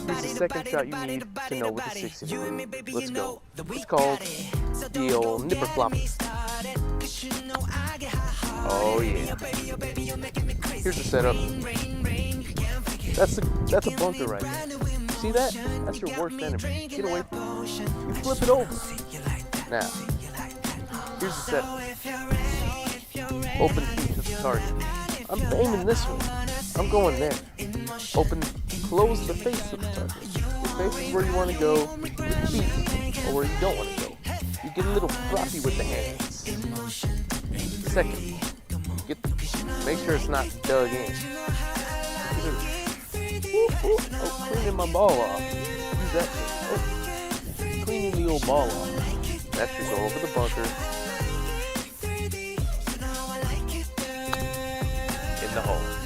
Here's the second shot you need to know with the 60 degree. Let's go. It's called the old nipper flop. Oh yeah. Here's the setup. That's a bunker right there. See that? That's your worst enemy. Get away from it. You flip it over. Now, here's the setup. Open feet to the target. I'm aiming this way. I'm going there. Open, close the face of the target. The face is where you want to go with the feet, or where you don't want to go. You get a little floppy with the hands. Second, make sure it's not dug in. Oh, cleaning my ball off. Use that shit. Oh, cleaning the old ball off. That should go over the bunker. In the hole.